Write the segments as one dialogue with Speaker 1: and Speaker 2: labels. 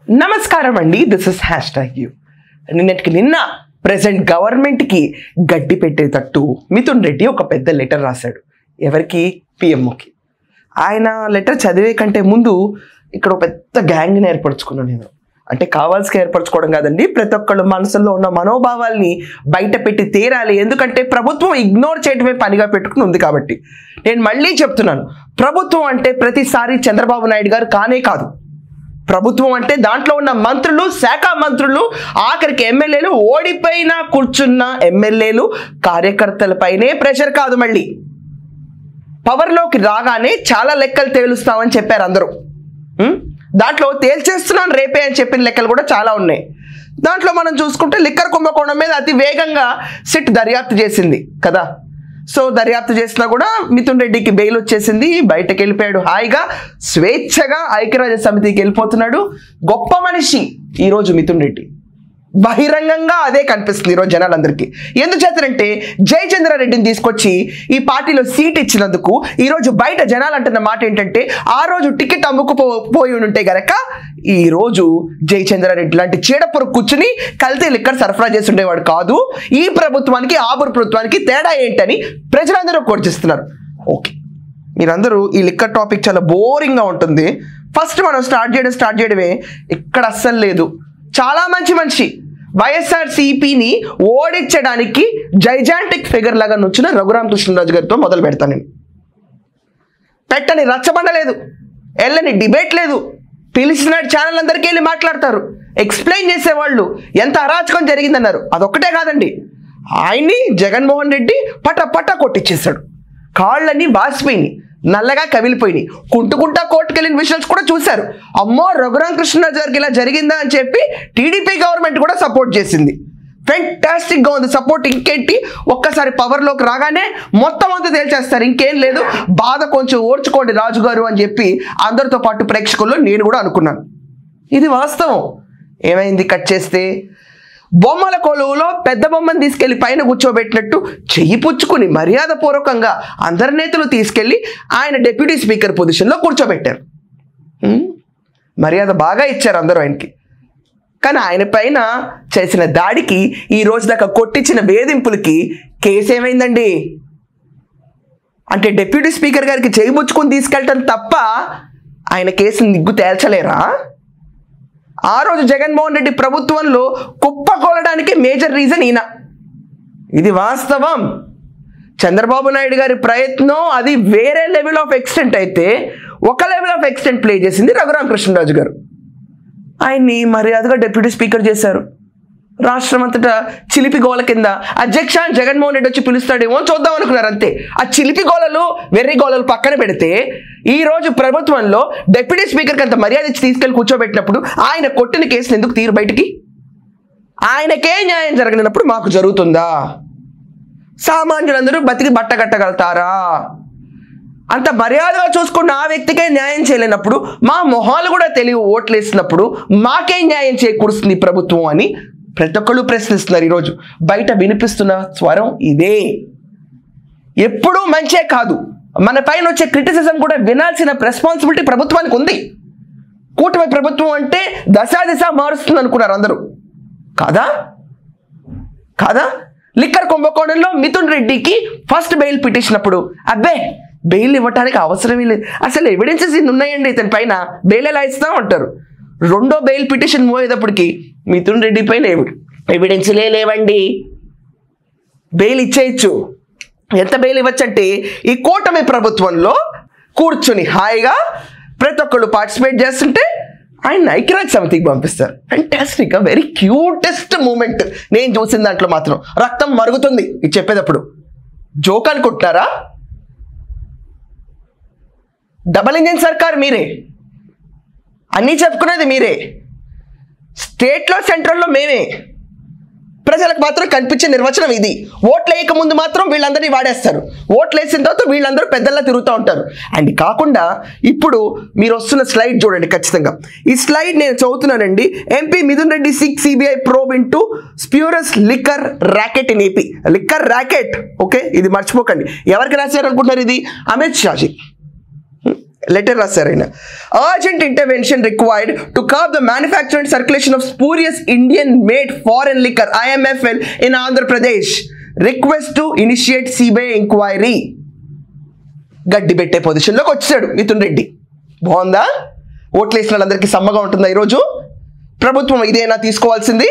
Speaker 1: నమస్కారం అండి, this is #you. నిన్నటికి నిన్న ప్రెసెంట్ గవర్నమెంట్కి గడ్డి పెట్టేటట్టు మిథున్ రెడ్డి ఒక పెద్ద లెటర్ రాశాడు. ఎవరికి? పిఎంఓకి. ఆయన లెటర్ చదివే కంటే ముందు ఇక్కడ ఒక పెద్ద గ్యాంగ్ని ఏర్పరచుకున్నాను నేను. అంటే కావాల్సి ఏర్పరచుకోవడం కాదండి, ప్రతి ఒక్కళ్ళు మనసులో ఉన్న మనోభావాల్ని బయట పెట్టి తీరాలి. ఎందుకంటే ప్రభుత్వం ఇగ్నోర్ చేయడమే పనిగా పెట్టుకుని ఉంది కాబట్టి. నేను మళ్ళీ చెప్తున్నాను, ప్రభుత్వం అంటే ప్రతిసారి చంద్రబాబు నాయుడు గారు కానే కాదు. ప్రభుత్వం అంటే దాంట్లో ఉన్న మంత్రులు, శాఖ మంత్రులు, ఆఖరికి ఎమ్మెల్యేలు, ఓడిపోయినా కూర్చున్న ఎమ్మెల్యేలు, కార్యకర్తలపైనే ప్రెషర్ కాదు. మళ్ళీ పవర్లోకి రాగానే చాలా లెక్కలు తేలుస్తామని చెప్పారు అందరూ. దాంట్లో తేల్చేస్తున్నాను రేపే అని చెప్పిన లెక్కలు కూడా చాలా ఉన్నాయి. దాంట్లో మనం చూసుకుంటే లిక్కర్ కుంభకోణం మీద అతి వేగంగా సిట్ దర్యాప్తు చేసింది కదా. సో దర్యాప్తు చేసినా కూడా మిథున్ రెడ్డికి బెయిల్ వచ్చేసింది, బయటకు వెళ్ళిపోయాడు. హాయిగా స్వేచ్ఛగా ఐక్యరాజ్య సమితికి వెళ్ళిపోతున్నాడు. గొప్ప మనిషి ఈరోజు మిథున్ రెడ్డి. బహిరంగంగా అదే కనిపిస్తుంది ఈరోజు జనాలందరికీ. ఎందుచేతనంటే జయచంద్రారెడ్డిని తీసుకొచ్చి ఈ పార్టీలో సీట్ ఇచ్చినందుకు ఈరోజు బయట జనాలు అంటున్న మాట ఏంటంటే, ఆ రోజు టికెట్ అమ్ముకుపోయి ఉంటే గనక ఈరోజు జయచంద్రారెడ్డి లాంటి చీడపురు కూర్చుని కల్తీ లిక్కర్ సరఫరా చేసి ఉండేవాడు కాదు. ఈ ప్రభుత్వానికి ఆబురు ప్రభుత్వానికి తేడా ఏంటని ప్రజలందరూ కోర్చిస్తున్నారు. ఓకే, మీరందరూ ఈ లిక్కర్ టాపిక్ చాలా బోరింగ్గా ఉంటుంది. ఫస్ట్ మనం స్టార్ట్ చేయడమే ఇక్కడ అస్సలు లేదు. చాలా మంచి మనిషి, వైఎస్ఆర్సీపీని ఓడించడానికి జైజాంటిక్ ఫిగర్ లాగా నుంచిన రఘురామకృష్ణరాజు గారితో మొదలు పెడతాను నేను. పెట్టని రచ్చబండ లేదు, వెళ్ళని డిబేట్ లేదు, పిలిచిన ఛానల్ అందరికీ వెళ్ళి మాట్లాడతారు, ఎక్స్ప్లెయిన్ చేసేవాళ్ళు ఎంత అరాచకం జరిగిందన్నారు. అదొక్కటే కాదండి, ఆయన్ని జగన్మోహన్ రెడ్డి పట కొట్టించేశాడు. కాళ్ళని వాసిపోయినాయి, నల్లగా కవిలిపోయినాయి, కుంటుకుంటా కోర్టుకు వెళ్ళిన విషయాలు కూడా చూశారు. అమ్మో, రఘురామకృష్ణరాజు గారికి ఇలా జరిగిందా అని చెప్పి టీడీపీ గవర్నమెంట్ కూడా సపోర్ట్ చేసింది. ఫెంటాస్టిక్గా ఉంది సపోర్ట్. ఇంకేంటి, ఒక్కసారి పవర్లోకి రాగానే మొత్తం అంతా తేల్చేస్తారు, ఇంకేం లేదు, బాధ కొంచెం ఓర్చుకోండి రాజుగారు అని చెప్పి అందరితో పాటు ప్రేక్షకుల్లో నేను కూడా అనుకున్నాను. ఇది వాస్తవం. ఏమైంది కట్ చేస్తే, బొమ్మల కొలువులో పెద్ద బొమ్మను తీసుకెళ్లి పైన కూర్చోబెట్టినట్టు చెయ్యి పుచ్చుకుని మర్యాదపూర్వకంగా అందరి నేతలు తీసుకెళ్లి ఆయన డిప్యూటీ స్పీకర్ పొజిషన్లో కూర్చోబెట్టారు. మర్యాద బాగా ఇచ్చారు అందరూ ఆయనకి. కానీ ఆయన పైన చేసిన దాడికి, ఈ రోజు దాకా కొట్టించిన వేధింపులకి కేసు ఏమైందండి? అంటే డిప్యూటీ స్పీకర్ గారికి చెయ్యి పుచ్చుకుని తీసుకెళ్ళటం తప్ప ఆయన కేసుని నిగ్గు తేల్చలేరా? ఆ రోజు జగన్మోహన్ రెడ్డి ప్రభుత్వంలో కుప్పకూలడానికి మేజర్ రీజన్ ఈయన. ఇది వాస్తవం. చంద్రబాబు నాయుడు గారి ప్రయత్నం అది వేరే లెవెల్ ఆఫ్ ఎక్స్టెంట్ అయితే, ఒక లెవెల్ ఆఫ్ ఎక్స్టెంట్ ప్లే చేసింది రఘురామకృష్ణరాజు గారు. ఆయన్ని మర్యాదగా డిప్యూటీ స్పీకర్ చేశారు. రాష్ట్రం అంతటా చిలిపి గోల కింద అధ్యక్ష జగన్మోహన్ రెడ్డి వచ్చి పిలుస్తాడేమో చూద్దాం అనుకున్నారు అంతే. ఆ చిలిపి గోలలు, వెర్రి గోలలు పక్కన పెడితే, ఈ రోజు ప్రభుత్వంలో డిప్యూటీ స్పీకర్కి అంత మర్యాద ఇచ్చి తీసుకెళ్లి కూర్చోబెట్టినప్పుడు ఆయన కొట్టిన కేసులు ఎందుకు తీరు బయటికి? ఆయనకే న్యాయం జరగనప్పుడు మాకు జరుగుతుందా? సామాన్యులందరూ బతికి బట్టగట్టగలుగుతారా? అంత మర్యాదగా చూసుకున్న ఆ వ్యక్తికే న్యాయం చేయలేనప్పుడు, మా మొహాలు కూడా తెలివి ఓట్లు వేసినప్పుడు మాకే న్యాయం చేకూరుస్తుంది ప్రభుత్వం అని ప్రతి ఒక్కళ్ళు ప్రశ్నిస్తున్నారు. ఈరోజు బయట వినిపిస్తున్న స్వరం ఇదే. ఎప్పుడూ మంచే కాదు, మన పైన వచ్చే క్రిటిసిజం కూడా వినాల్సిన రెస్పాన్సిబిలిటీ ప్రభుత్వానికి ఉంది. కూటమి ప్రభుత్వం అంటే దశ మారుస్తుంది అనుకున్నారు అందరూ. కాదా? లిక్కర్ కుంభకోణంలో మిథున్ రెడ్డికి ఫస్ట్ బెయిల్ పిటిషనప్పుడు అబ్బే బెయిల్ ఇవ్వటానికి అవసరమే లేదు, అసలు ఎవిడెన్సెస్ ఇన్ని ఉన్నాయండి ఇతని పైన, బెయిల్ ఎలా ఇస్తాం అంటారు. రెండో బెయిల్ పిటిషన్ మోయేటప్పటికి మిథున్ రెడ్డి పైన ఎవిడెన్స్లే లేవండి, బెయిల్ ఇచ్చేయచ్చు. ఎంత బెయిల్ ఇవ్వచ్చు అంటే, ఈ కూటమి ప్రభుత్వంలో కూర్చుని హాయిగా ప్రతి ఒక్కళ్ళు పార్టిసిపేట్ చేస్తుంటే ఆయన ఐక్యరాజ్య సమితికి పంపిస్తారు. ఫెంటాస్టిక్, వెరీ క్యూటెస్ట్ మూమెంట్ నేను చూసిన దాంట్లో మాత్రం. రక్తం మరుగుతుంది ఇది చెప్పేటప్పుడు. జోక్ అనుకుంటున్నారా? డబల్ ఇంజిన్ సర్కార్ మీరే, అన్నీ చెప్పుకునేది మీరే, స్టేట్లో సెంట్రల్లో మేమే. ప్రజలకు మాత్రం కనిపించే నిర్వచనం ఇది. ఓట్లు వేయక ముందు మాత్రం వీళ్ళందరినీ వాడేస్తారు, ఓట్లు వేసిన తర్వాత వీళ్ళందరూ పెద్దల్లా తిరుగుతూ ఉంటారు. అండ్ కాకుండా ఇప్పుడు మీరు వస్తున్న స్లైడ్ చూడండి ఖచ్చితంగా. ఈ స్లైడ్ నేను చదువుతున్నానండి. MP Mithun Reddy seek CBI probe into spurious liquor racket in AP. Liquor racket, okay, ఇది మర్చిపోకండి. ఎవరికి రాశారు అనుకుంటున్నారు? ఇది అమిత్ షాజీ. లెటర్ రాశారు ఆయన. Urgent intervention required to curb the manufacture and circulation of spurious Indian made foreign liquor IMFL in Andhra Pradesh. Request to initiate CBI enquiry. గడ్డి పెట్టే పొజిషన్లోకి వచ్చాడు మిథున్ రెడ్డి. బాగుందా? ఓట్లు వేసిన వాళ్ళందరికీ సమ్మగా ఉంటుందా ఈరోజు? ప్రభుత్వం ఇదేనా తీసుకోవాల్సింది?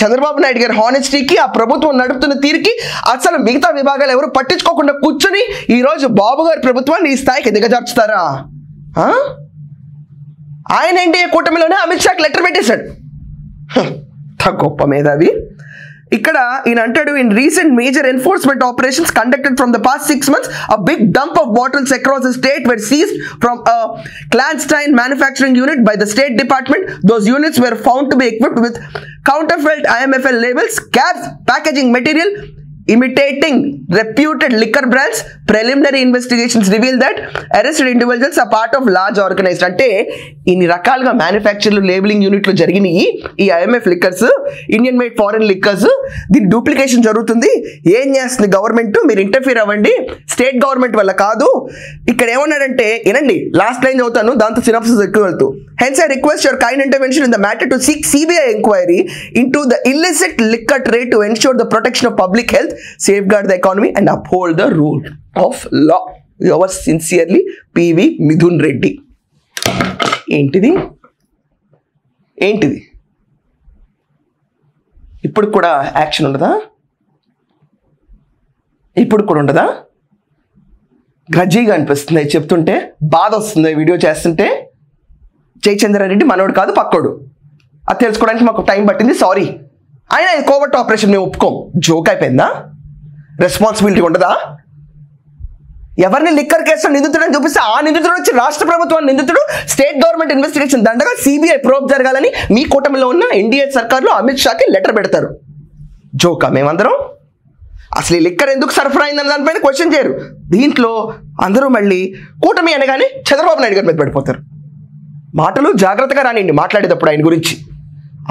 Speaker 1: చంద్రబాబు నాయుడు గారి హానెస్టీకి, ఆ ప్రభుత్వం నడుపుతున్న తీరుకి అసలు మిగతా విభాగాలు ఎవరు పట్టించుకోకుండా కూర్చుని ఈరోజు బాబు గారి ప్రభుత్వాన్ని ఈ స్థాయికి దిగజార్చుతారా? ఆయన ఎన్డీఏ కూటమిలోనే అమిత్ షాకి లెటర్ పెట్టేశాడు. గొప్ప మేధావి. ఇక్కడ ఈయన అంటాడు, in recent major enforcement operations conducted from the past 6 months a big dump of bottles across the state were seized from a clandestine manufacturing unit by the State Department. Those units were found to be equipped with counterfeit IMFL labels, caps, packaging material imitating reputed liquor brands. Preliminary investigations reveal that arrested individuals are part of large organized. అంటే ఇన్ని రకాలుగా మ్యానుఫ్యాక్చర్లు labelling యూనిట్లు జరిగినాయి ఈ IMF liquors, Indian made foreign liquors. దీని duplication జరుగుతుంది. ఏం చేస్తుంది గవర్నమెంట్? మీరు ఇంటర్ఫీర్ అవ్వండి, స్టేట్ గవర్నమెంట్ వల్ల కాదు. ఇక్కడ ఏమన్నాడంటే వినండి, లాస్ట్ లైన్ చదువుతాను, దాంతో సినాప్సిస్ ఎక్కువ వెళ్తూ. Hence I request your kind intervention in the matter to seek CBI inquiry into the illicit liquor trade to ensure the protection of public health, safeguard the economy and uphold the rule of law. Yours sincerely, PV Mithun Reddy. ఏంటిది? ఇప్పుడు కూడా action ఉండదా? ఇప్పుడు కూడా ఉండదా? గ్రజ్జీగా అనిపిస్తుంది చెప్తుంటే, బాధ వస్తుంది వీడియో చేస్తుంటే. జయచంద్రారెడ్డి మనోడు కాదు, పక్కోడు. అది తెలుసుకోవడానికి మాకు టైం పట్టింది, సారీ. అయినా ఇది కోవర్ట్ ఆపరేషన్ మేము ఒప్పుకోం. జోక్ అయిపోయిందా? రెస్పాన్సిబిలిటీ ఉండదా? ఎవరిని లిక్కర్ కేసులో నిందితుడని చూపిస్తే ఆ నిందితుడు వచ్చి రాష్ట్ర ప్రభుత్వాన్ని నిందితుడు, స్టేట్ గవర్నమెంట్ ఇన్వెస్టిగేషన్ దండగా సిబిఐ ప్రోబ్ జరగాలని మీ కూటమిలో ఉన్న ఎన్డీఏ సర్కార్లో అమిత్ షాకి లెటర్ పెడతారు. జోకా మేమందరం? అసలు ఈ లిక్కర్ ఎందుకు సరఫరా అయిందని దానిపైన క్వశ్చన్ చేయరు. దీంట్లో అందరూ మళ్ళీ కూటమి అనగానే చంద్రబాబు నాయుడు గారి మీద పడిపోతారు. మాటలు జాగ్రత్తగా రానిండి మాట్లాడేటప్పుడు, ఆయన గురించి,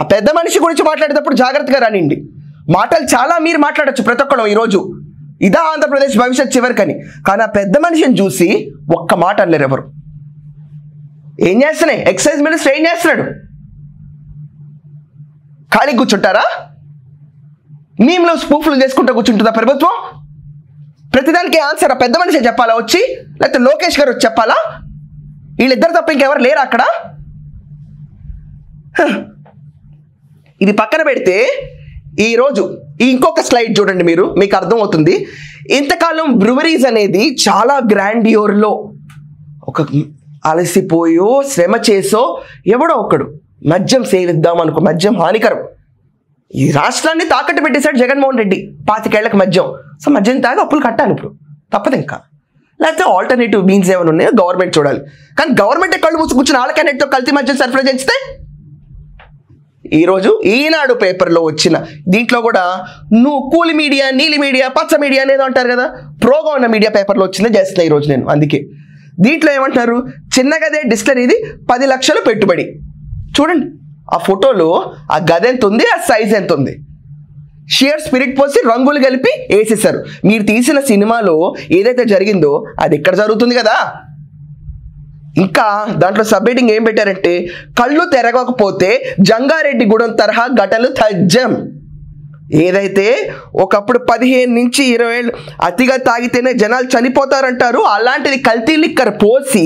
Speaker 1: ఆ పెద్ద మనిషి గురించి మాట్లాడేటప్పుడు జాగ్రత్తగా రానిండి. మాటలు చాలా మీరు మాట్లాడచ్చు ప్రతి ఒక్కరు ఈరోజు, ఇదా ఆంధ్రప్రదేశ్ భవిష్యత్ చివరికని. కానీ ఆ పెద్ద మనిషిని చూసి ఒక్క మాట అనలేరు ఎవరు. ఏం చేస్తున్నాయి? ఎక్సైజ్ మినిస్టర్ ఏం చేస్తున్నాడు? ఖాళీ కూర్చుంటారా? మేములో స్పూఫ్లు చేసుకుంటూ కూర్చుంటుందా ప్రభుత్వం? ప్రతిదానికి ఆన్సర్ ఆ పెద్ద మనిషి చెప్పాలా వచ్చి, లేకపోతే లోకేష్ గారు వచ్చి చెప్పాలా? వీళ్ళిద్దరు తప్ప ఇంకెవరు లేరు అక్కడ. ఇది పక్కన పెడితే ఈరోజు ఇంకొక స్లైడ్ చూడండి, మీకు అర్థమవుతుంది. ఇంతకాలం బ్రూవరీస్ అనేది చాలా గ్రాండియోర్లో ఒక అలసిపోయో శ్రమ చేసో ఎవడో ఒకడు మద్యం సేవిద్దాం అనుకో, మద్యం హానికరం. ఈ రాష్ట్రాన్ని తాకట్టు పెట్టేశాడు జగన్మోహన్ రెడ్డి 25 ఏళ్లకు మద్యం. సో మద్యం తాగి అప్పులు కట్టాలి ఇప్పుడు, తప్పదు. ఇంకా లేకపోతే ఆల్టర్నేటివ్ మీన్స్ ఏమైనా ఉన్నాయో గవర్నమెంట్ చూడాలి. కానీ గవర్నమెంట్ కళ్ళు మూసి కూర్చుని ఆళ్ళకన్నెట్తో కల్తీ మద్యం సరఫరా చేస్తే ఈరోజు ఈనాడు పేపర్లో వచ్చిన దీంట్లో కూడా నువ్వు కూలి మీడియా, నీలి మీడియా, పచ్చ మీడియా అనేది అంటారు కదా, ప్రోగా ఉన్న మీడియా పేపర్లో వచ్చిందే చేస్తున్నా ఈరోజు నేను. అందుకే దీంట్లో ఏమంటున్నారు, చిన్నగదే డిస్టిలరీది 10 లక్షలు పెట్టుబడి. చూడండి ఆ ఫోటోలో ఆ గది ఎంత ఉంది, ఆ సైజ్ ఎంత ఉంది. షియర్ స్పిరిట్ పోసి రంగులు కలిపి వేసేసారు. మీరు తీసిన సినిమాలో ఏదైతే జరిగిందో అది ఇక్కడ జరుగుతుంది కదా. ఇంకా దాంట్లో సబ్హెడ్డింగ్ ఏం పెట్టారంటే, కళ్ళు తెరగకపోతే జంగారెడ్డి గూడెం తరహా ఘటనలు తథ్యం. ఏదైతే ఒకప్పుడు 15 నుంచి 20 ఏళ్ళు అతిగా తాగితేనే జనాలు చనిపోతారంటారు, అలాంటిది కల్తీ లిక్కర్ పోసి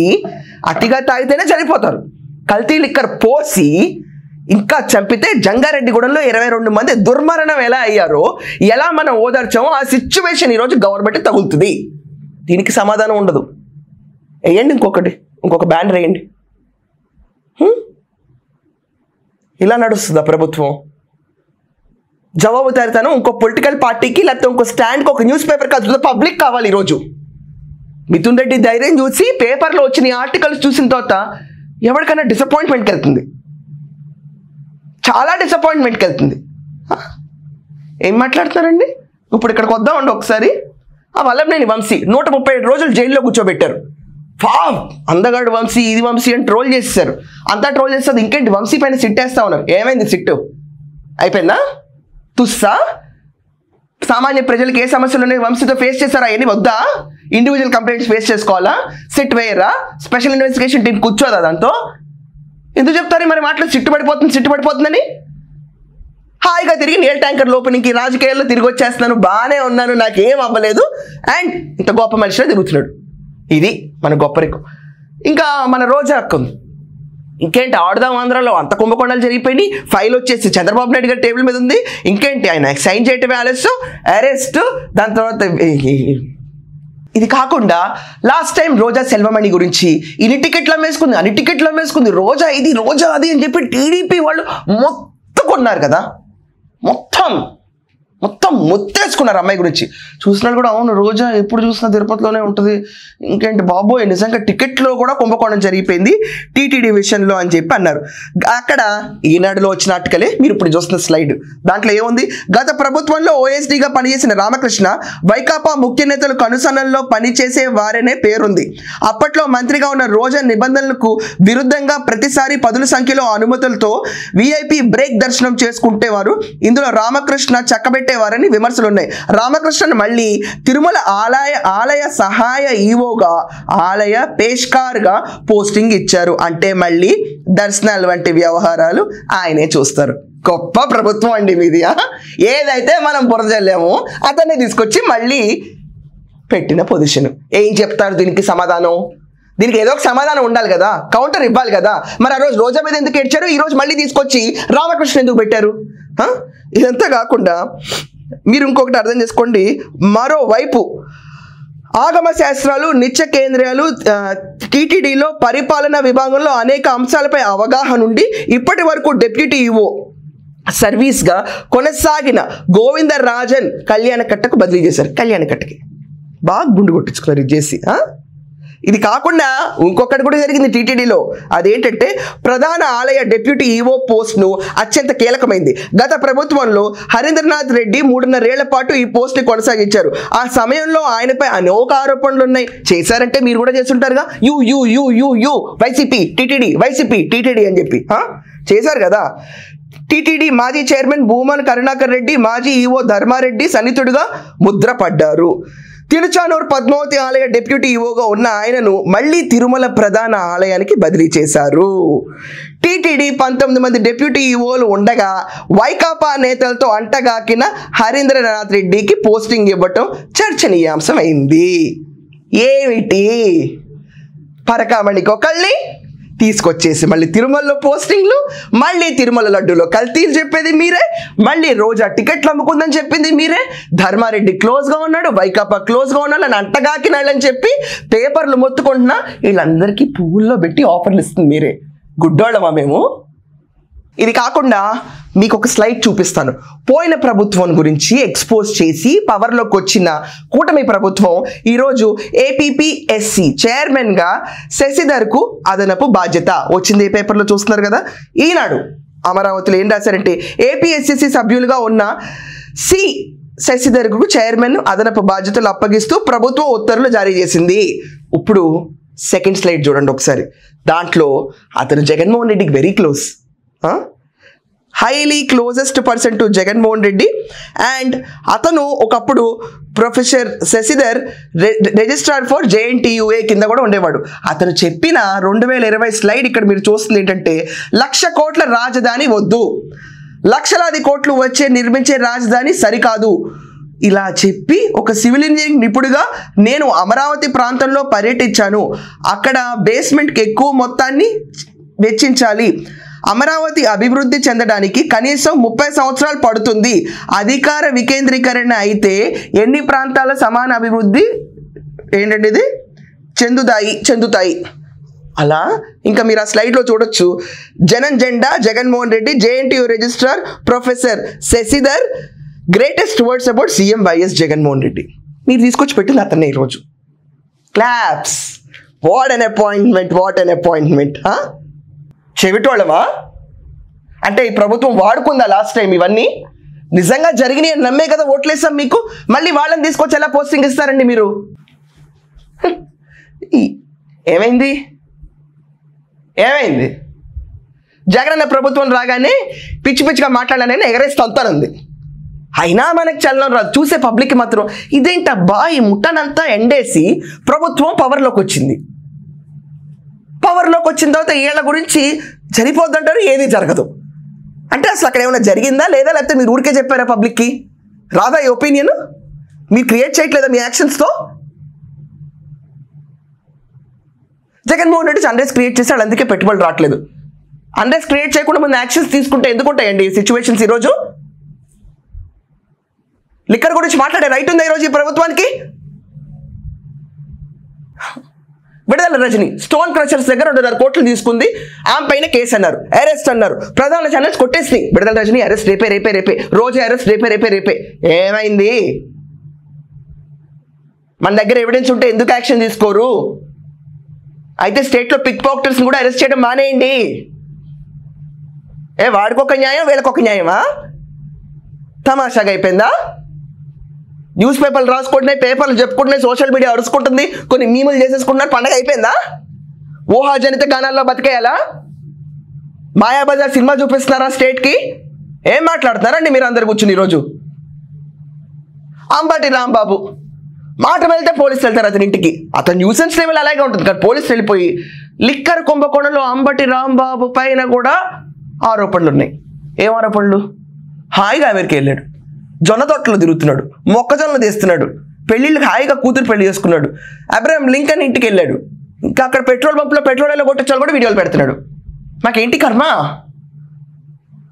Speaker 1: అతిగా తాగితేనే చనిపోతారు. కల్తీ లిక్కర్ పోసి ఇంకా చంపితే జంగారెడ్డిగూడెంలో 22 మంది దుర్మరణం ఎలా అయ్యారో, ఎలా మనం ఓదార్చామో ఆ సిచ్యువేషన్ ఈరోజు గవర్నమెంట్ తగులుతుంది. దీనికి సమాధానం ఉండదు. వేయండి ఇంకొక బ్యానర్ వేయండి. ఇలా నడుస్తుందా ప్రభుత్వం? జవాబుదారితనం ఇంకో పొలిటికల్ పార్టీకి లేకపోతే ఇంకో స్టాండ్కి ఒక న్యూస్ పేపర్ కాదు, పబ్లిక్ కావాలి. ఈరోజు మిథున్ రెడ్డి ధైర్యం చూసి పేపర్లో వచ్చిన ఆర్టికల్స్ చూసిన తర్వాత ఎవరికైనా డిసప్పాయింట్మెంట్కి వెళ్తుంది, చాలా డిసప్పాయింట్మెంట్కి వెళ్తుంది. ఏం మాట్లాడుతున్నారండి? ఇప్పుడు ఇక్కడికి వద్దామండి ఒకసారి. ఆ వల్లభనేని వంశీ 137 రోజులు జైల్లో కూర్చోబెట్టారు. అందగాడు వంశీ, ఇది వంశీ అని ట్రోల్ చేసేసారు. అంతా ట్రోల్ చేస్తుంది. ఇంకేంటి, వంశీ పైన సిట్ వేస్తా ఉన్నారు. ఏమైంది సిట్టు? అయిపోయిందా? తుస్సా? సామాన్య ప్రజలకు ఏ సమస్యలు ఉన్నాయి వంశీతో ఫేస్ చేశారా? అవన్నీ వద్దా? ఇండివిజువల్ కంప్లైంట్స్ ఫేస్ చేసుకోవాలా? సిట్ వేయరా? స్పెషల్ ఇన్వెస్టిగేషన్ టీం కూర్చోదా దాంతో? ఎందుకు చెప్తారు మరి మాటలు సిట్టు పడిపోతుందని? హాయిగా తిరిగి నీళ్ళ ట్యాంకర్ లోపలికి రాజకీయాల్లో తిరిగి వచ్చేస్తున్నాను, బాగానే ఉన్నాను, నాకేం అవ్వలేదు, అండ్ ఇంత గొప్ప మనిషిలో తిరుగుతున్నాడు. ఇది మన గొప్పరికం. ఇంకా మన రోజా అక్క ఉంది. ఇంకేంటి ఆడుదాం ఆంధ్రాలో అంత కుంభకోణాలు జరిగిపోయినాయి, ఫైల్ వచ్చేసి చంద్రబాబు నాయుడు గారి టేబుల్ మీద ఉంది. ఇంకేంటి ఆయన సైన్ చేయటమే ఆలస్యం, అరెస్ట్, దాని తర్వాత ఇది కాకుండా లాస్ట్ టైం రోజా సెల్వమణి గురించి ఇన్ని టికెట్లు అమ్మేసుకుంది, రోజా ఇది రోజా అది అని చెప్పి టీడీపీ వాళ్ళు మొత్తం కొన్నారు కదా, మొత్తం మొత్తేసుకున్నారు అమ్మాయి గురించి. చూసినాడు కూడా అవును రోజా ఎప్పుడు చూసినా తిరుపతిలోనే ఉంటుంది, ఇంకేంటి బాబోయ్ నిజంగా టికెట్లో కూడా కుంభకోణం జరిగిపోయింది టీటీడీ విషయంలో అని చెప్పి అన్నారు. అక్కడ ఈనాడులో వచ్చిన ఆర్టికలే మీరు ఇప్పుడు చూస్తున్న స్లైడ్. దాంట్లో ఏముంది? గత ప్రభుత్వంలో ఓఎస్డీగా పనిచేసిన రామకృష్ణ వైకాపా ముఖ్య నేతలు కనుసన్నల్లో పనిచేసే వారనే పేరుంది. అప్పట్లో మంత్రిగా ఉన్న రోజా నిబంధనలకు విరుద్ధంగా ప్రతిసారి పదుల సంఖ్యలో అనుమతులతో విఐపి బ్రేక్ దర్శనం చేసుకుంటేవారు. ఇందులో రామకృష్ణ చక్కబెట్టేవారని విమర్శలు ఉన్నాయి. రామకృష్ణన్ మళ్ళీ తిరుమల ఆలయ సహాయ ఈవోగా, ఆలయ పేష్కార్గా పోస్టింగ్ ఇచ్చారు. అంటే మళ్ళీ దర్శనాలు వంటి వ్యవహారాలు ఆయనే చూస్తారు. గొప్ప ప్రభుత్వం అండి మీది. ఏదైతే మనం బురదలేమో అతన్ని తీసుకొచ్చి మళ్ళీ పెట్టిన పొజిషన్. ఏం చెప్తారు దీనికి సమాధానం? దీనికి ఏదో ఒక సమాధానం ఉండాలి కదా, కౌంటర్ ఇవ్వాలి కదా. మరి ఆ రోజు రోజా మీద ఎందుకు ఏడ్చారు, ఈ రోజు మళ్ళీ తీసుకొచ్చి రామకృష్ణ ఎందుకు పెట్టారు? ఇదంతా కాకుండా మీరు ఇంకొకటి అర్థం చేసుకోండి. మరోవైపు ఆగమ శాస్త్రాలు నిత్య కేంద్రాలు టీటీడీలో పరిపాలనా విభాగంలో అనేక అంశాలపై అవగాహన ఉండి ఇప్పటి వరకు డిప్యూటీ ఈవో సర్వీస్గా కొనసాగిన గోవిందరాజన్ కళ్యాణకట్టకు బదిలీ చేశారు. కళ్యాణకట్టకి బాగా గుండు కొట్టించుకున్నారు ఇది చేసి. ఇది కాకుండా ఇంకొకటి కూడా జరిగింది టీటీడీలో. అదేంటంటే ప్రధాన ఆలయ డిప్యూటీ ఈవో పోస్ట్ను అత్యంత కీలకమైంది. గత ప్రభుత్వంలో హరీంద్రనాథ్ రెడ్డి 3.5 ఏళ్ల పాటు ఈ పోస్ట్ని కొనసాగించారు. ఆ సమయంలో ఆయనపై అనేక ఆరోపణలు ఉన్నాయి. చేశారంటే మీరు కూడా చేస్తుంటారుగా, యు వైసీపీ టీటీడీ అని చెప్పి చేశారు కదా. టీటీడీ మాజీ చైర్మన్ భూమన్ కరుణాకర్ రెడ్డి, మాజీ ఈవో ధర్మారెడ్డి సన్నిహితుడిగా ముద్రపడ్డారు. తిరుచానూరు పద్మావతి ఆలయ డిప్యూటీ ఈవోగా ఉన్న ఆయనను మళ్ళీ తిరుమల ప్రధాన ఆలయానికి బదిలీ చేశారు. టీటీడీ 19 మంది డిప్యూటీ ఈవోలు ఉండగా వైకాపా నేతలతో అంటగాకిన హరీంద్రనాథ్ రెడ్డికి పోస్టింగ్ ఇవ్వటం చర్చనీయాంశమైంది. ఏమిటి? పరకామణికొకళ్ళని తీసుకొచ్చేసి మళ్ళీ తిరుమలలో పోస్టింగ్లు, మళ్ళీ తిరుమల లడ్డూలో కల్తీలు చెప్పేది మీరే, మళ్ళీ రోజా టికెట్లు అమ్ముకుందని చెప్పింది మీరే, ధర్మారెడ్డి క్లోజ్గా ఉన్నాడు, వైకాపా క్లోజ్గా ఉన్నాడు అని అంటగాకినాళ్ళని చెప్పి పేపర్లు మొత్తుకుంటున్నా వీళ్ళందరికీ పువ్వుల్లో పెట్టి ఆఫర్లు ఇస్తుంది మీరే. గుడ్డోళ్ళమా మేము? ఇది కాకుండా మీకు ఒక స్లైడ్ చూపిస్తాను. పోయిన ప్రభుత్వం గురించి ఎక్స్పోజ్ చేసి పవర్లోకి వచ్చిన కూటమి ప్రభుత్వం ఈరోజు ఏపీపీఎస్సి చైర్మన్గా శశిధర్కు అదనపు బాధ్యత వచ్చింది. ఏ పేపర్లో చూస్తున్నారు కదా. ఈనాడు అమరావతిలో ఏం రాశారంటే ఏపీఎస్సిసి సభ్యులుగా ఉన్న శశిధర్కు చైర్మన్ అదనపు బాధ్యతలు అప్పగిస్తూ ప్రభుత్వం ఉత్తర్వులు జారీ చేసింది. ఇప్పుడు సెకండ్ స్లైడ్ చూడండి ఒకసారి. దాంట్లో అతను జగన్మోహన్ రెడ్డికి very close, highly closest person to Jaganmohan Reddy. And అతను ఒకప్పుడు professor Shashidhar registrar for JNTUA కింద కూడా ఉండేవాడు. అతను చెప్పిన 2020 స్లైడ్ ఇక్కడ మీరు చూస్తుంది ఏంటంటే 1,00,000 కోట్ల రాజధాని వద్దు, లక్షలాది కోట్లు వచ్చే నిర్మించే రాజధాని సరికాదు. ఇలా చెప్పి ఒక సివిల్ ఇంజనీరింగ్ నిపుణుడిగా నేను అమరావతి ప్రాంతంలో పర్యటించాను. అక్కడ బేస్మెంట్కి ఎక్కువ మొత్తాన్ని వెచ్చించాలి. అమరావతి అభివృద్ధి చెందడానికి కనీసం 30 సంవత్సరాలు పడుతుంది. అధికార వికేంద్రీకరణ అయితే ఎన్ని ప్రాంతాల సమాన అభివృద్ధి ఏంటంటే ఇది చెందుతాయి. అలా ఇంకా మీరు ఆ స్లైడ్లో చూడొచ్చు. జెండా Jaganmohan Reddy, JNTU registrar professor Shashidhar, greatest words about CM YS Jaganmohan Reddy. మీరు తీసుకొచ్చి పెట్టింది అతన్ని ఈరోజు. క్లాప్స్. What an appointment. చెవిటోళ్ళవా? అంటే ఈ ప్రభుత్వం వాడుకుందా లాస్ట్ టైం ఇవన్నీ? నిజంగా జరిగినాయి అని నమ్మే కదా ఓట్లేసాం మీకు. మళ్ళీ వాళ్ళని తీసుకొచ్చి ఎలా పోస్టింగ్ ఇస్తారండి మీరు? ఏమైంది? జగనన్న ప్రభుత్వం రాగానే పిచ్చిగా మాట్లాడానని ఎగరేసి తంతానుంది. అయినా మనకు చలనం రాదు. చూసే పబ్లిక్ మాత్రం ఇదేంటబ్బా ఈ ముట్టనంతా ఎండేసి ప్రభుత్వం పవర్లోకి వచ్చింది. పవర్లోకి వచ్చిన తర్వాత వీళ్ళ గురించి చనిపోద్దంటారు, ఏది జరగదు. అంటే అసలు అక్కడ ఏమైనా జరిగిందా లేదా, లేకపోతే మీరు ఊరికే చెప్పారా పబ్లిక్కి? రాదా ఈ ఒపీనియన్? మీరు క్రియేట్ చేయట్లేదా మీ యాక్షన్స్తో? జగన్మోహన్ రెడ్డి అన్రెస్ట్ క్రియేట్ చేశాడు, అందుకే పెట్టుబడులు రావట్లేదు. అన్రెస్ట్ క్రియేట్ చేయకుండా ముందు యాక్షన్స్ తీసుకుంటే ఎందుకుంటాయండి ఈ సిచ్యువేషన్స్? ఈరోజు లిక్కర్ గురించి మాట్లాడే రైట్ ఉందా ఈరోజు ఈ ప్రభుత్వానికి? విడుదల రజని స్టోన్ క్రషర్స్ దగ్గర 2.5 కోట్లు తీసుకుంది, ఆమె పైన కేసు అన్నారు, అరెస్ట్ అన్నారు, ప్రధాన ఛానల్స్ కొట్టేసినాయి. విడుదల రజని అరెస్ట్ రేపే, రోజే అరెస్ట్ రేపే. ఏమైంది? మన దగ్గర ఎవిడెన్స్ ఉంటే ఎందుకు యాక్షన్ తీసుకోరు? అయితే స్టేట్లో పిక్ పాకెటర్స్ని కూడా అరెస్ట్ చేయడం మానేయండి. వాడికొక న్యాయం వీళ్ళకొక న్యాయమా? తమాషాగా అయిపోయిందా? న్యూస్ పేపర్లు రాసుకుంటున్నాయి, పేపర్లు చెప్పుకుంటున్నాయి, సోషల్ మీడియా అరుచుకుంటుంది, కొన్ని మీములు చేసేసుకుంటున్నారు. పండగ అయిపోయిందా? ఊహాజనిత గానాల్లో బతికేయాలా? మాయాబజార్ సినిమా చూపిస్తున్నారా స్టేట్కి? ఏం మాట్లాడుతున్నారండి మీరు అందరు కూర్చుని? ఈరోజు అంబటి రాంబాబు మాట వెళ్తే పోలీసులు వెళ్తారు అతని ఇంటికి. అతను న్యూసెన్స్ లెవెల్ అలాగే ఉంటుంది కానీ పోలీసులు వెళ్ళిపోయి లిక్కర్ కుంభకోణంలో అంబటి రాంబాబు పైన కూడా ఆరోపణలు ఉన్నాయి. ఏం ఆరోపణలు? హాయిగా అమెరికా వెళ్ళాడు, జొన్న తోటలో తిరుగుతున్నాడు, మొక్కజొన్నలు తీస్తున్నాడు, పెళ్ళిళ్ళకి హాయిగా కూతురు పెళ్లి చేసుకున్నాడు, అబ్రహాం లింకన్ ఇంటికి వెళ్ళాడు, ఇంకా అక్కడ పెట్రోల్ పంపులో పెట్రోల్ ఎలా కొట్టించాలి కూడా వీడియోలు పెడుతున్నాడు. మాకేంటి కర్మ?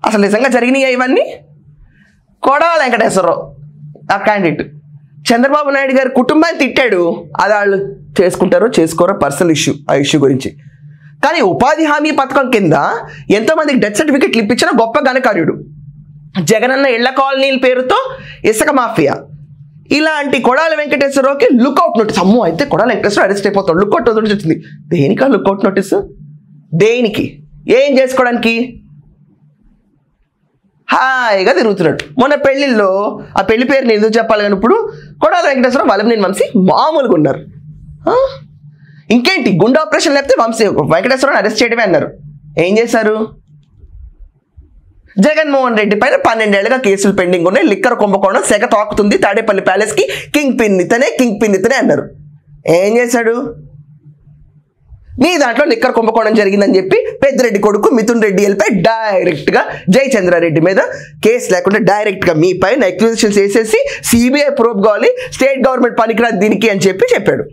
Speaker 1: అసలు నిజంగా జరిగినాయి ఇవన్నీ? కొడాల వెంకటేశ్వరరావు ఆ క్యాండిడేట్ చంద్రబాబు నాయుడు గారి కుటుంబాన్ని తిట్టాడు. అది వాళ్ళు చేసుకుంటారో చేసుకోరో పర్సనల్ ఇష్యూ, ఆ ఇష్యూ గురించి. కానీ ఉపాధి హామీ పథకం కింద ఎంతోమందికి డెత్ సర్టిఫికెట్లు ఇప్పించిన గొప్ప ఘనకార్యుడు. జగనన్న ఇళ్ల కాలనీల పేరుతో ఇసుక మాఫియా. ఇలాంటి కొడాల వెంకటేశ్వరరావుకి లుక్అవుట్ నోటీస్. అమ్మో, అయితే కొడాల వెంకటేశ్వరరావు అరెస్ట్ అయిపోతాడు. లుక్అవుట్ నోటీస్ వచ్చింది. దేనికి లుక్అవుట్ నోటీస్? దేనికి? ఏం చేసుకోవడానికి? హాయిగా తిరుగుతున్నాడు. మొన్న పెళ్లిల్లో ఆ పెళ్లి పేరుని ఎందుకు చెప్పాలి కానీ ఇప్పుడు కొడాల వెంకటేశ్వరరావు వల్లభనేని వంశీ మామూలుగా ఉన్నారు. ఇంకేంటి, గుండె ఆపరేషన్ లేకపోతే వంశీ వెంకటేశ్వరరావుని అరెస్ట్ చేయడమే అన్నారు. ఏం చేశారు? జగన్మోహన్ రెడ్డి పైన 12 ఏళ్లుగా కేసులు పెండింగ్ ఉన్నాయి, లిక్కర్ కుంభకోణం సెగ తాకుతుంది, తాడేపల్లి ప్యాలెస్కి కింగ్ పిన్ ఇతనే అన్నారు. ఏం చేశాడు? మీ దాంట్లో లిక్కర్ కుంభకోణం జరిగిందని చెప్పి పెద్దిరెడ్డి కొడుకు మిథున్ రెడ్డి వెళ్ళిపోయి డైరెక్ట్గా జయచంద్రారెడ్డి మీద కేసు లేకుండా డైరెక్ట్గా మీ పైన అక్యూజేషన్స్ వేసేసి సిబిఐ ప్రోబ్ కావాలి, స్టేట్ గవర్నమెంట్ పనికిరాదు దీనికి అని చెప్పాడు.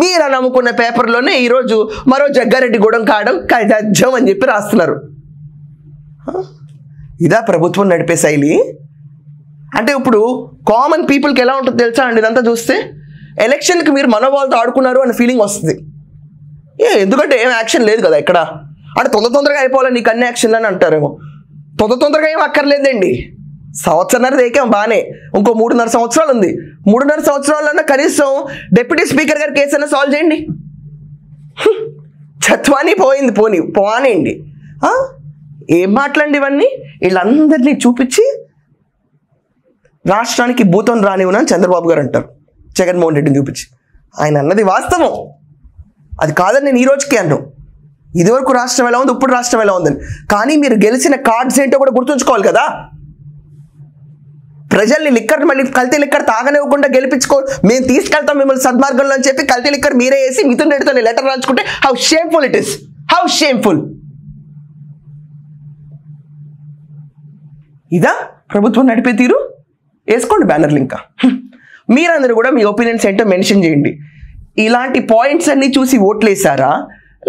Speaker 1: మీరు నమ్ముకున్న పేపర్లోనే ఈరోజు మరో జగ్గారెడ్డి గూడెం కావడం కజం అని చెప్పి రాస్తున్నారు. ఇదా ప్రభుత్వం నడిపే శైలి? అంటే ఇప్పుడు కామన్ పీపుల్కి ఎలా ఉంటుందో తెలుసా అండి? ఇదంతా చూస్తే ఎలక్షన్కి మీరు మనోభావాలతో ఆడుకున్నారు అనే ఫీలింగ్ వస్తుంది. ఎందుకంటే ఏం యాక్షన్ లేదు కదా ఇక్కడ. అంటే తొందరగా అయిపోవాలి నీకు అన్ని యాక్షన్లు అని అంటారేమో. తొందరగా ఏం అక్కర్లేదండి. సంవత్సరన్నర దేకేం బాగానే, ఇంకో 3.5 సంవత్సరాలు ఉంది. 3.5 సంవత్సరాలన్నా కనీసం డిప్యూటీ స్పీకర్ గారి కేసు అయినా సాల్వ్ చేయండి. చత్వాని పోయింది పోనేయండి. ఏం మాట్లాడండి ఇవన్నీ? వీళ్ళందరినీ చూపించి రాష్ట్రానికి భూతం రానివ్వనని చంద్రబాబు గారు అంటారు జగన్మోహన్ రెడ్డిని చూపించి. ఆయన అన్నది వాస్తవం, అది కాదని నేను ఈ రోజుకి అన్నాను. ఇదివరకు రాష్ట్రం ఎలా ఉంది, ఇప్పుడు రాష్ట్రం ఎలా ఉందని. కానీ మీరు గెలిచిన కార్డ్స్ ఏంటో కూడా గుర్తుంచుకోవాలి కదా. ప్రజల్ని మళ్ళీ కల్తీ లిక్కర్ తాగనివ్వకుండా గెలిపించుకో, మేము తీసుకెళ్తాం మిమ్మల్ని సద్మార్గంలో అని చెప్పి కల్తీ లిక్కర్ మీరే వేసి మిథున్ రెడ్డితో లెటర్ రాయించుకుంటే how shameful it is, how shameful. ఇదా ప్రభుత్వం నడిపే తీరు? వేసుకోండి బ్యానర్లు. ఇంకా మీరందరూ కూడా మీ ఒపీనియన్స్ ఏంటో మెన్షన్ చేయండి. ఇలాంటి పాయింట్స్ అన్నీ చూసి ఓట్లేసారా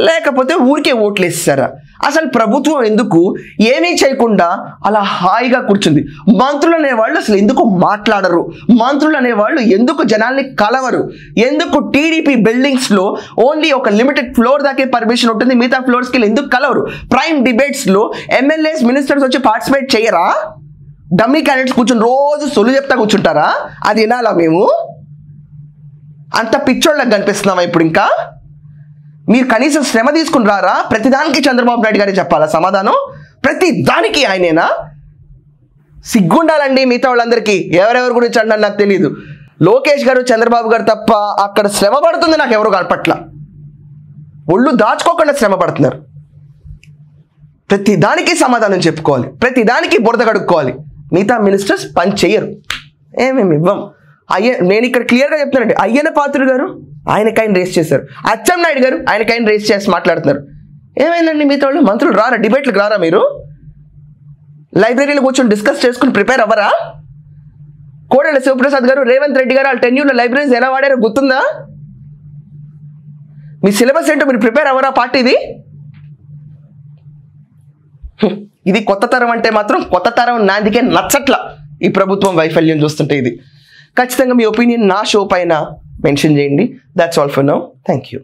Speaker 1: లేకపోతే ఊరికే ఓట్లేసారా? అసలు ప్రభుత్వం ఎందుకు ఏమీ చేయకుండా అలా హాయిగా కూర్చుంది? మంత్రులు అనేవాళ్ళు అసలు ఎందుకు మాట్లాడరు? మంత్రులు అనేవాళ్ళు ఎందుకు జనాల్ని కలవరు? ఎందుకు టీడీపీ బిల్డింగ్స్లో ఓన్లీ ఒక లిమిటెడ్ ఫ్లోర్ దాకే పర్మిషన్ ఉంటుంది, మిగతా ఫ్లోర్స్కి ఎందుకు కలవరు? ప్రైమ్ డిబేట్స్లో ఎమ్మెల్యేస్ మినిస్టర్స్ వచ్చి పార్టిసిపేట్ చేయరా? డమ్మీ క్యాండిడేట్స్ కూర్చొని రోజు సొల్లు చెప్తా కూర్చుంటారా? అది వినాలా మేము? అంత పిచ్చోళ్ళకి కనిపిస్తున్నామా ఇప్పుడు? ఇంకా మీరు కనీసం శ్రమ తీసుకుని రారా? ప్రతిదానికి చంద్రబాబు నాయుడు గారే చెప్పాలా సమాధానం? ప్రతిదానికి ఆయనేనా? సిగ్గుండాలండి మిగతా వాళ్ళందరికీ. ఎవరెవరి గురించి అన్నా నాకు తెలియదు. లోకేష్ గారు చంద్రబాబు గారు తప్ప అక్కడ శ్రమ పడుతుంది నాకు ఎవరు కనపట్ల. ఒళ్ళు దాచుకోకుండా శ్రమ పడుతున్నారు. ప్రతిదానికి సమాధానం చెప్పుకోవాలి, ప్రతిదానికి బురద కడుక్కోవాలి. మిగతా మినిస్టర్స్ పని చేయరు, ఏమేమి ఇవ్వం. నేను ఇక్కడ క్లియర్గా చెప్తానండి, అయ్యన్న పాత్రుడు గారు ఆయనకైనా రేస్ చేశారు, అచ్చెన్నాయుడు గారు ఆయనకైనా రేస్ చేసి మాట్లాడుతున్నారు. ఏమైందండి మిగతా వాళ్ళు మంత్రులు రారా, డిబేట్లకు రారా? మీరు లైబ్రరీలో కూర్చొని డిస్కస్ చేసుకుని ప్రిపేర్ అవ్వరా? కోడెల శివప్రసాద్ గారు, రేవంత్ రెడ్డి గారు వాళ్ళ టెన్యూర్లో లైబ్రరీస్ ఎలా వాడారో గుర్తుందా? మీ సిలబస్ ఏంటో మీరు ప్రిపేర్ అవ్వరా పార్టీది? ఇది కొత్త తరం అంటే మాత్రం కొత్త తరం నాందికే నచ్చట్ల ఈ ప్రభుత్వం వైఫల్యం చూస్తుంటే. ఇది ఖచ్చితంగా మీ ఒపీనియన్ నా షో పైన మెన్షన్ చేయండి. That's all for now. Thank you.